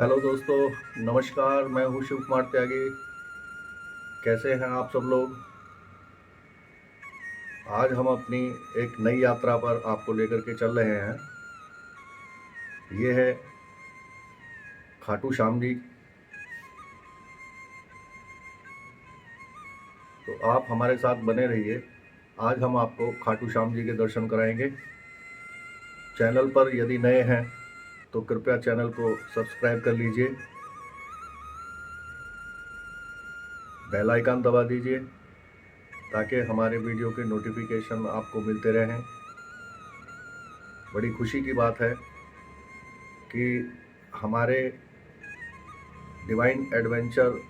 Hello दोस्तों, नमस्कार। मैं हूँ शिव कुमार त्यागी। कैसे हैं आप सब लोग? आज हम अपनी एक नई यात्रा पर आपको लेकर के चल रहे हैं। ये है खाटू श्याम जी। तो आप हमारे साथ बने रहिए। आज हम आपको खाटू श्याम जी के दर्शन कराएंगे। चैनल पर यदि नए हैं तो कृपया चैनल को सब्सक्राइब कर लीजिए, बेल आइकन दबा दीजिए ताकि हमारे वीडियो के नोटिफिकेशन आपको मिलते रहें। बड़ी खुशी की बात है कि हमारे divine adventure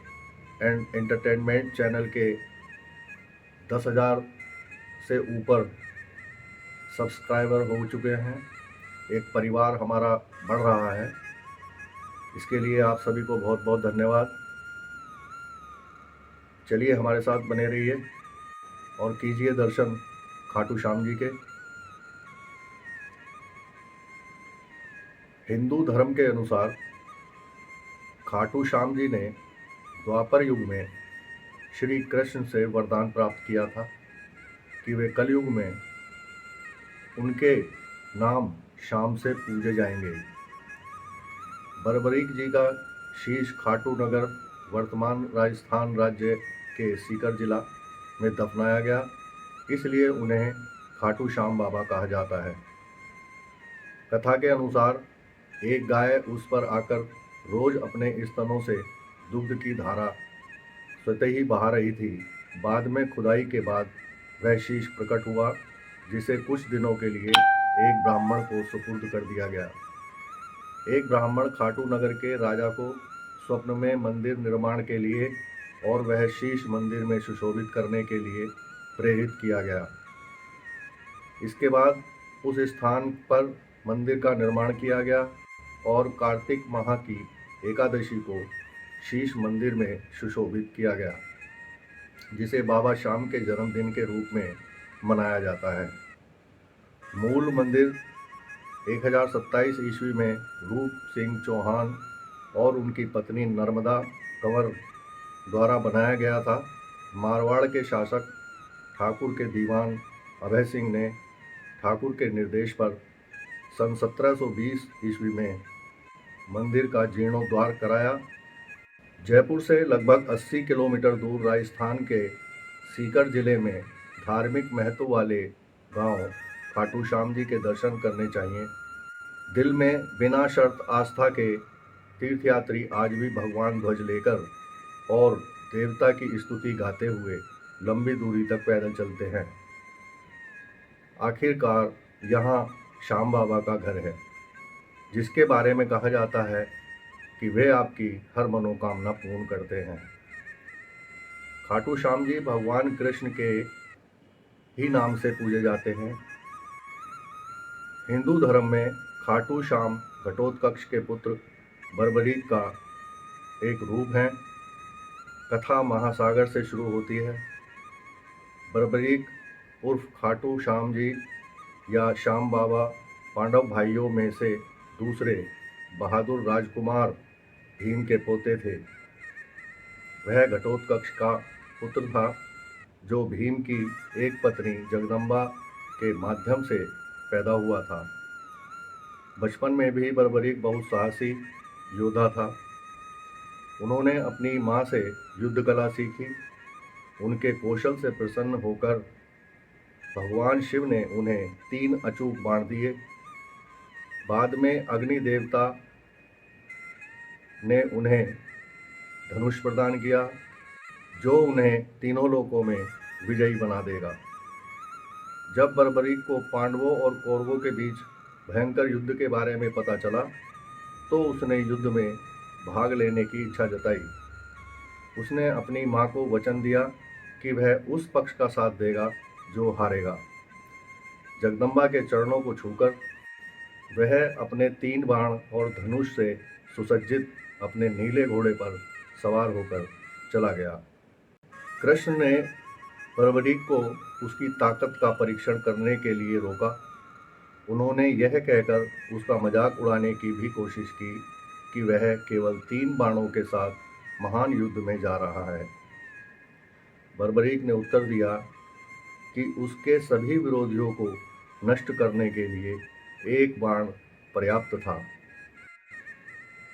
and entertainment channel के 10,000 से ऊपर सब्सक्राइबर हो चुके हैं। एक परिवार हमारा बढ़ रहा है। इसके लिए आप सभी को बहुत बहुत धन्यवाद। चलिए हमारे साथ बने रहिए और कीजिए दर्शन खाटू श्याम जी के। हिंदू धर्म के अनुसार खाटू श्याम जी ने द्वापर युग में श्री कृष्ण से वरदान प्राप्त किया था कि वे कलयुग में उनके नाम श्याम से पूजे जाएंगे। बरबरीक जी का शीश खाटू नगर वर्तमान राजस्थान राज्य के सीकर जिला में दफनाया गया, इसलिए उन्हें खाटू श्याम बाबा कहा जाता है। कथा के अनुसार एक गाय उस पर आकर रोज अपने स्तनों से दुग्ध की धारा स्वतः ही बहा रही थी। बाद में खुदाई के बाद वह शीश प्रकट हुआ, जिसे कुछ दिनों के लिए एक ब्राह्मण को सुपुर्द कर दिया गया। एक ब्राह्मण खाटू नगर के राजा को स्वप्न में मंदिर निर्माण के लिए और वह शीश मंदिर में सुशोभित करने के लिए प्रेरित किया गया। इसके बाद उस स्थान पर मंदिर का निर्माण किया गया और कार्तिक माह की एकादशी को शीश मंदिर में सुशोभित किया गया, जिसे बाबा श्याम के जन्मदिन के रूप में मनाया जाता है। मूल मंदिर 1027 ईस्वी में रूप सिंह चौहान और उनकी पत्नी नर्मदा कंवर द्वारा बनाया गया था। मारवाड़ के शासक ठाकुर के दीवान अभय सिंह ने ठाकुर के निर्देश पर सन 1720 ईस्वी में मंदिर का जीर्णोद्धार कराया। जयपुर से लगभग 80 किलोमीटर दूर राजस्थान के सीकर जिले में धार्मिक महत्व वाले गांव खाटू श्याम जी के दर्शन करने चाहिए। दिल में बिना शर्त आस्था के तीर्थयात्री आज भी भगवान ध्वज लेकर और देवता की स्तुति गाते हुए लंबी दूरी तक पैदल चलते हैं। आखिरकार यहाँ श्याम बाबा का घर है, जिसके बारे में कहा जाता है कि वे आपकी हर मनोकामना पूर्ण करते हैं। खाटू श्याम जी भगवान कृष्ण के ही नाम से पूजे जाते हैं। हिंदू धर्म में खाटू श्याम घटोत्कच के पुत्र बरबरीक का एक रूप है। कथा महासागर से शुरू होती है। बरबरीक उर्फ खाटू श्याम जी या श्याम बाबा पांडव भाइयों में से दूसरे बहादुर राजकुमार भीम के पोते थे। वह घटोत्कच का पुत्र था, जो भीम की एक पत्नी जगदम्बा के माध्यम से पैदा हुआ था। बचपन में भी बरबरीक बहुत साहसी योद्धा था। उन्होंने अपनी माँ से युद्ध कला सीखी। उनके कौशल से प्रसन्न होकर भगवान शिव ने उन्हें 3 अचूक बाण दिए। बाद में अग्नि देवता ने उन्हें धनुष प्रदान किया, जो उन्हें तीनों लोकों में विजयी बना देगा। जब बरबरीक को पांडवों और कौरवों के बीच भयंकर युद्ध के बारे में पता चला, तो उसने युद्ध में भाग लेने की इच्छा जताई। उसने अपनी माँ को वचन दिया कि वह उस पक्ष का साथ देगा जो हारेगा। जगदम्बा के चरणों को छूकर वह अपने 3 बाण और धनुष से सुसज्जित अपने नीले घोड़े पर सवार होकर चला गया। कृष्ण ने बरबरीक को उसकी ताकत का परीक्षण करने के लिए रोका। उन्होंने यह कहकर उसका मजाक उड़ाने की भी कोशिश की कि वह केवल 3 बाणों के साथ महान युद्ध में जा रहा है। बर्बरीक ने उत्तर दिया कि उसके सभी विरोधियों को नष्ट करने के लिए एक बाण पर्याप्त था।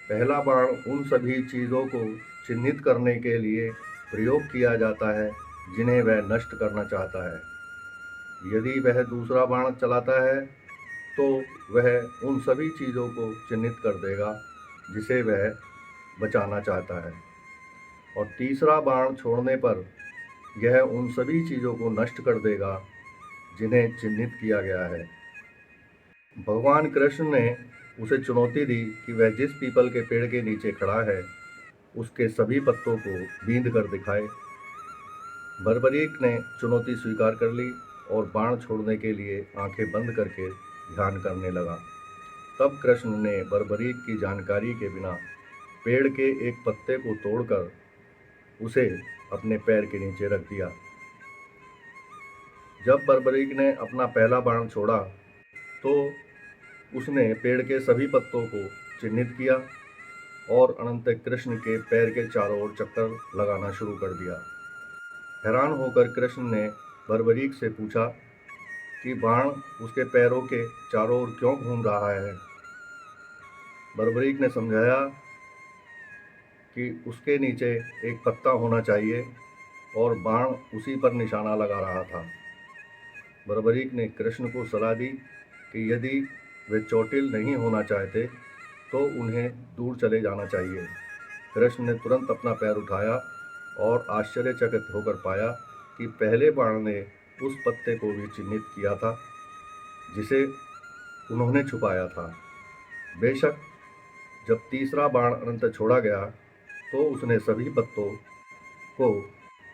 पहला बाण उन सभी चीज़ों को चिन्हित करने के लिए प्रयोग किया जाता है जिन्हें वह नष्ट करना चाहता है। यदि वह दूसरा बाण चलाता है तो वह उन सभी चीज़ों को चिन्हित कर देगा जिसे वह बचाना चाहता है, और तीसरा बाण छोड़ने पर यह उन सभी चीज़ों को नष्ट कर देगा जिन्हें चिन्हित किया गया है। भगवान कृष्ण ने उसे चुनौती दी कि वह जिस पीपल के पेड़ के नीचे खड़ा है उसके सभी पत्तों को बींध कर दिखाए। बर्बरीक ने चुनौती स्वीकार कर ली और बाण छोड़ने के लिए आंखें बंद करके ध्यान करने लगा। तब कृष्ण ने बर्बरीक की जानकारी के बिना पेड़ के एक पत्ते को तोड़कर उसे अपने पैर के नीचे रख दिया। जब बर्बरीक ने अपना पहला बाण छोड़ा तो उसने पेड़ के सभी पत्तों को चिन्हित किया और अनंत कृष्ण के पैर के चारों ओर चक्कर लगाना शुरू कर दिया। हैरान होकर कृष्ण ने बर्बरीक से पूछा कि बाण उसके पैरों के चारों ओर क्यों घूम रहा है। बर्बरीक ने समझाया कि उसके नीचे एक पत्ता होना चाहिए और बाण उसी पर निशाना लगा रहा था। बर्बरीक ने कृष्ण को सलाह दी कि यदि वे चोटिल नहीं होना चाहते तो उन्हें दूर चले जाना चाहिए। कृष्ण ने तुरंत अपना पैर उठाया और आश्चर्यचकित होकर पाया कि पहले बाण ने उस पत्ते को भी चिन्हित किया था जिसे उन्होंने छुपाया था। बेशक जब तीसरा बाण अनंत छोड़ा गया तो उसने सभी पत्तों को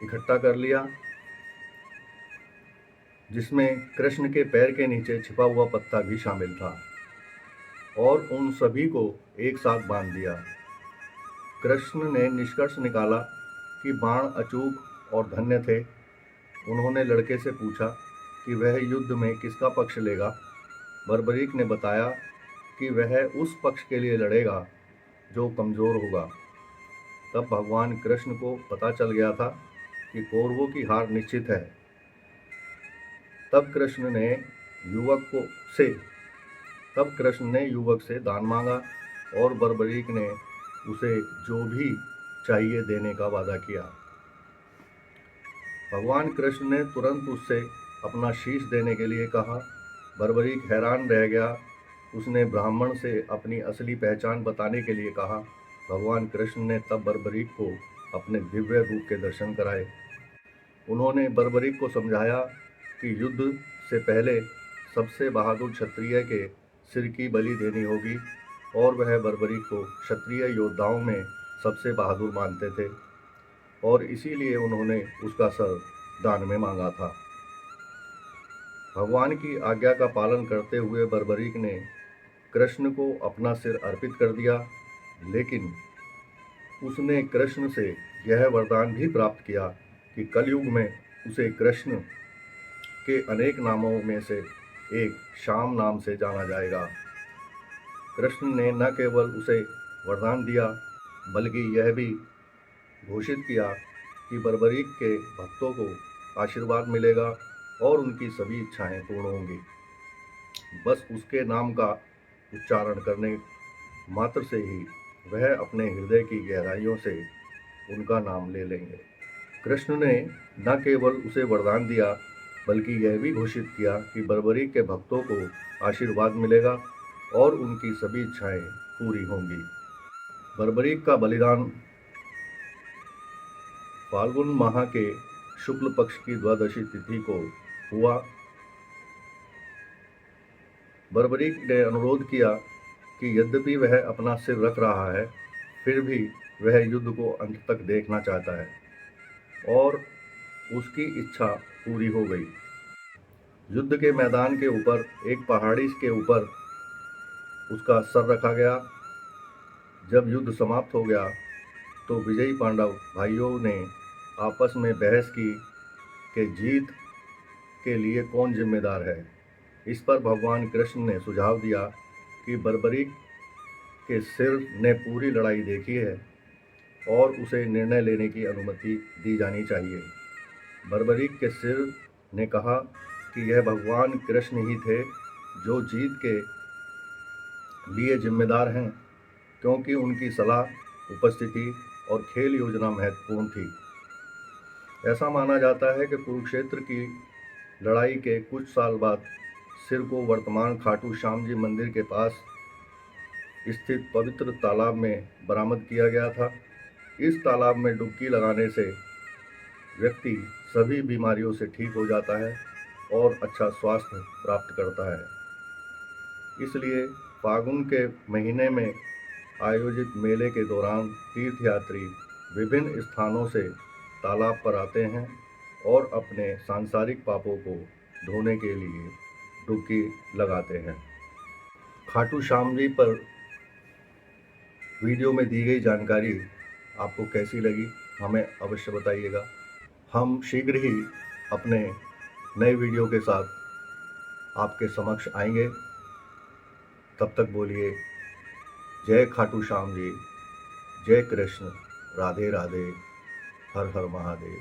इकट्ठा कर लिया जिसमें कृष्ण के पैर के नीचे छिपा हुआ पत्ता भी शामिल था और उन सभी को एक साथ बांध दिया। कृष्ण ने निष्कर्ष निकाला कि बाण अचूक और धन्य थे। उन्होंने लड़के से पूछा कि वह युद्ध में किसका पक्ष लेगा। बर्बरीक ने बताया कि वह उस पक्ष के लिए लड़ेगा जो कमज़ोर होगा। तब भगवान कृष्ण को पता चल गया था कि कौरवों की हार निश्चित है। तब कृष्ण ने युवक से दान मांगा और बर्बरीक ने उसे जो भी चाहिए देने का वादा किया। भगवान कृष्ण ने तुरंत उससे अपना शीश देने के लिए कहा। बर्बरीक हैरान रह गया। उसने ब्राह्मण से अपनी असली पहचान बताने के लिए कहा। भगवान कृष्ण ने तब बर्बरीक को अपने दिव्य रूप के दर्शन कराए। उन्होंने बर्बरीक को समझाया कि युद्ध से पहले सबसे बहादुर क्षत्रिय के सिर की बलि देनी होगी, और वह बर्बरीक को क्षत्रिय योद्धाओं में सबसे बहादुर मानते थे और इसीलिए उन्होंने उसका सर दान में मांगा था। भगवान की आज्ञा का पालन करते हुए बर्बरीक ने कृष्ण को अपना सिर अर्पित कर दिया, लेकिन उसने कृष्ण से यह वरदान भी प्राप्त किया कि कलयुग में उसे कृष्ण के अनेक नामों में से एक श्याम नाम से जाना जाएगा। कृष्ण ने न केवल उसे वरदान दिया बल्कि यह भी घोषित किया कि बर्बरीक के भक्तों को आशीर्वाद मिलेगा और उनकी सभी इच्छाएं पूर्ण होंगी। बस उसके नाम का उच्चारण करने मात्र से ही वह अपने हृदय की गहराइयों से उनका नाम ले लेंगे। कृष्ण ने न केवल उसे वरदान दिया बल्कि यह भी घोषित किया कि बर्बरीक के भक्तों को आशीर्वाद मिलेगा और उनकी सभी इच्छाएं पूरी होंगी। बर्बरीक का बलिदान फाल्गुन माह के शुक्ल पक्ष की द्वादशी तिथि को हुआ। बर्बरीक ने अनुरोध किया कि यद्यपि वह अपना सिर रख रहा है, फिर भी वह युद्ध को अंत तक देखना चाहता है, और उसकी इच्छा पूरी हो गई। युद्ध के मैदान के ऊपर एक पहाड़ी के ऊपर उसका सर रखा गया। जब युद्ध समाप्त हो गया तो विजयी पांडव भाइयों ने आपस में बहस की कि जीत के लिए कौन जिम्मेदार है। इस पर भगवान कृष्ण ने सुझाव दिया कि बर्बरीक के सिर ने पूरी लड़ाई देखी है और उसे निर्णय लेने की अनुमति दी जानी चाहिए। बर्बरीक के सिर ने कहा कि यह भगवान कृष्ण ही थे जो जीत के लिए जिम्मेदार हैं, क्योंकि उनकी सलाह, उपस्थिति और खेल योजना महत्वपूर्ण थी। ऐसा माना जाता है कि कुरुक्षेत्र की लड़ाई के कुछ साल बाद सिर को वर्तमान खाटू श्याम जी मंदिर के पास स्थित पवित्र तालाब में बरामद किया गया था। इस तालाब में डुबकी लगाने से व्यक्ति सभी बीमारियों से ठीक हो जाता है और अच्छा स्वास्थ्य प्राप्त करता है। इसलिए फागुन के महीने में आयोजित मेले के दौरान तीर्थयात्री विभिन्न स्थानों से तालाब पर आते हैं और अपने सांसारिक पापों को धोने के लिए डुबकी लगाते हैं। खाटू श्याम जी पर वीडियो में दी गई जानकारी आपको कैसी लगी, हमें अवश्य बताइएगा। हम शीघ्र ही अपने नए वीडियो के साथ आपके समक्ष आएंगे। तब तक बोलिए जय खाटू श्याम जी, जय कृष्ण, राधे राधे, हर हर महादेव।